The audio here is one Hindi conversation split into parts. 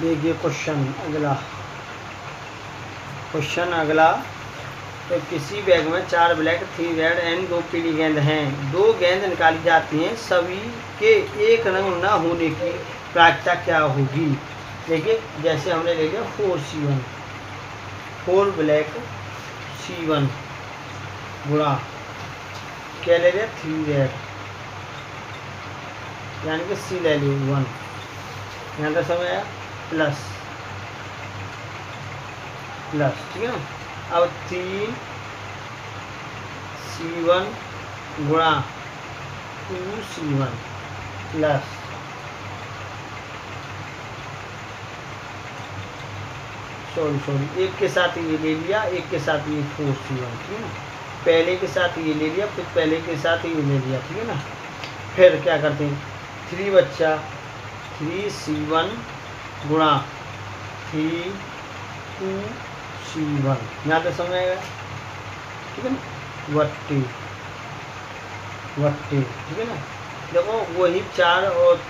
देखिए क्वेश्चन अगला। तो किसी बैग में 4 ब्लैक 3 रेड एंड 2 पीली गेंद हैं। 2 गेंद निकाली जाती हैं, सभी के एक रंग न होने की प्रायिकता क्या होगी। देखिए जैसे हमने ले लिया 4C1, 4 ब्लैक C1 गुणा क्या ले लिया 3 रेड, यानी कि C ले लिया 1, यहाँ तक समझ आया, प्लस ठीक है ना। अब 3C1 गुणा 2C1 प्लस एक के साथ ये ले लिया, एक के साथ ये 4C1, ठीक है ना। पहले के साथ ये ले लिया, फिर पहले के साथ ये ले लिया, ठीक है ना। फिर क्या करते हैं 3 बच्चा 3C1 गुणा 2C1, यहाँ पे समझ आएगा, ठीक है ना। वट्टी, ठीक है ना। देखो वही 4 और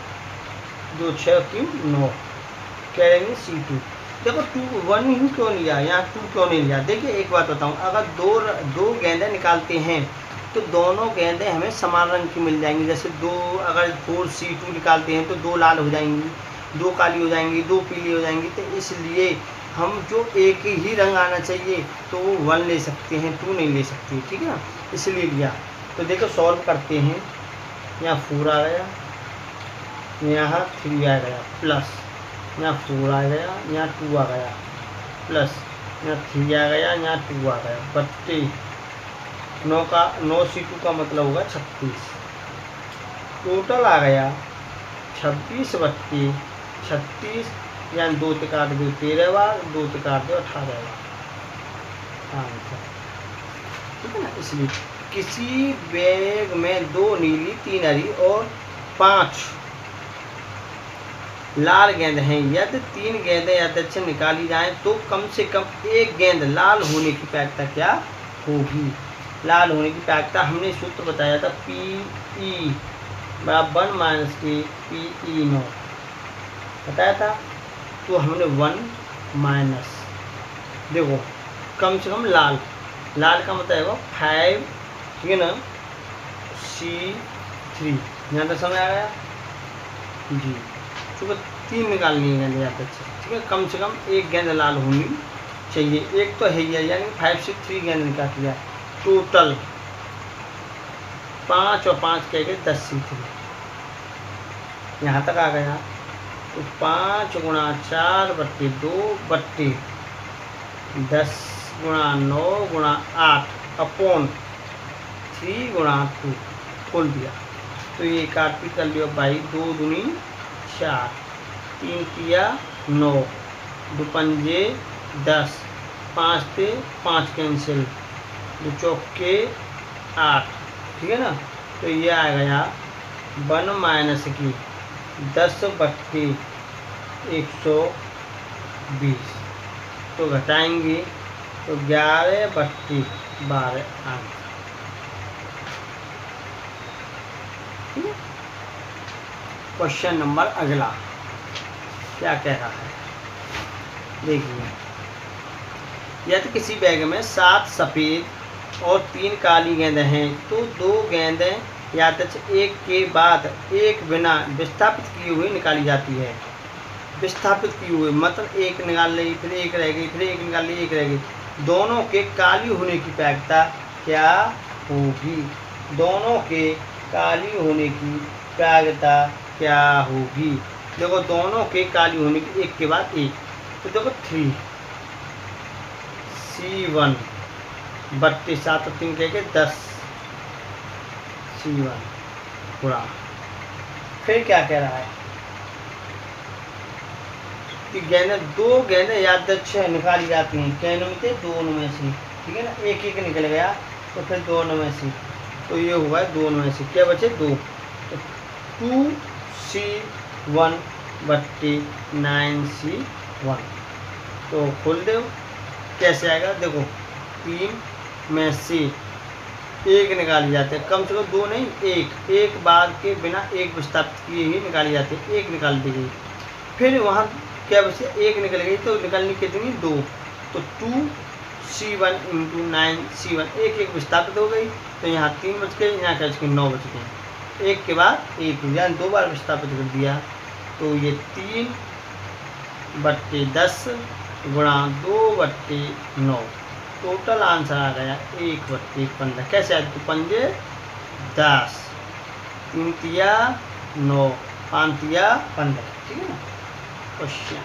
2 6 3 9 क्या लेंगे C2। देखो 2 1 ही क्यों लिया, यहाँ 2 क्यों नहीं लिया। देखिए एक बात बताऊँ, अगर दो गेंदें निकालते हैं तो दोनों गेंदें हमें समान रंग की मिल जाएंगी। जैसे अगर 4C2 निकालते हैं तो 2 लाल हो जाएंगी, 2 काली हो जाएंगी, 2 पीली हो जाएंगी। तो इसलिए हम जो एक ही रंग आना चाहिए तो वो 1 ले सकते हैं, 2 नहीं ले सकते, ठीक है ना, इसलिए लिया। तो देखो सॉल्व करते हैं, यहाँ 4 आ गया, यहाँ 3 आ गया, प्लस यहाँ 4 आ गया, यहाँ 2 आ गया, प्लस यहाँ 3 आ गया, यहाँ 2 आ गया, 32। 9C2 का मतलब होगा 36। टोटल आ गया 26 32 36, यानी 2 से काट दो 13 बार, 2 से काट दो 18 बार आंसर, ठीक है ना। इसलिए किसी बैग में 2 नीली 3 हरी और 5 लाल गेंद हैं। यदि 3 गेंदें यथेच्छ निकाली जाएं तो कम से कम एक गेंद लाल होने की प्रायिकता क्या होगी। लाल होने की प्रायिकता हमने सूत्र बताया था, PE बराबर 1 - K PE0 बताया था। तो हमने 1 माइनस, देखो कम से कम लाल का मतलब है 5, ठीक है ना, C3, यहाँ तक समझ आ गया जी। चूँकि 3 निकालनी है गेंद यथेच्छ, ठीक है, कम से कम एक गेंद लाल होनी चाहिए, एक तो है ही, यानी 5 से 3 गेंद निकाल लिया। टोटल 5 और 5 कह गए 10C3, यहाँ तक आ गया। तो 5 गुणा 4 बट्टे 2 बट्टे 10 गुणा 9 गुणा 8 अपॉन 3 गुणा 2 खोल दिया। तो ये काट कर लिया भाई, 2 दूनी 4, 3 किया 9, 2 पंजे 10, 5 से 5 कैंसिल, 2 चौके 8, ठीक है ना। तो ये आ गया 1 माइनस की 10 बट्टे 120। तो घटाएंगे तो 11 बट्टे 12 आंसर, ठीक है। क्वेश्चन नंबर अगला क्या कह रहा है, देखिए। यदि किसी बैग में 7 सफ़ेद और 3 काली गेंदें हैं तो 2 गेंदें यथेच्छ एक के बाद एक बिना विस्थापित किए हुए निकाली जाती है। विस्थापित किए हुए मतलब एक निकाल ली, फिर एक रह गई, फिर एक निकाल ली, एक रह गई। दोनों के काली होने की प्रायिकता क्या होगी। दोनों के काली होने की प्रायिकता क्या होगी। देखो दोनों के काली होने की एक के बाद एक, तो देखो 3C1 बट्टे 7 और 3 कह के 10C1 पूरा। फिर क्या कह रहा है कि दो गेंदें यादृच्छिक निकाली जाती हैं, कैनों में से दोनों में से, ठीक है ना। एक एक निकल गया तो फिर दोनों में से, तो ये हुआ है दोनों में से क्या बचे 2, तो 2C1 बट्टे 9C1। तो खोल दो कैसे आएगा, देखो 3 में से एक निकाली जाते हैं, कम से कम 2 नहीं, एक बार के बिना एक विस्थापित किए ही निकाली जाती है, एक निकाल दी गई। फिर वहाँ क्या बचे, एक निकल गई तो निकलनी कितनी, 2। तो 2c1 इंटू 9c1, एक विस्थापित हो गई, तो यहाँ 3 बच गए, यहाँ क्या बच गए, 9 बच गए, एक के बाद एक, यानी 2 बार विस्थापित कर दिया। तो ये 3/10 गुणा 2/9, टोटल आंसर आ गया 1/15। कैसे आया, तो 5 10, 3 तिया 9, 5 तिया 15, ठीक है ना क्वेश्चन।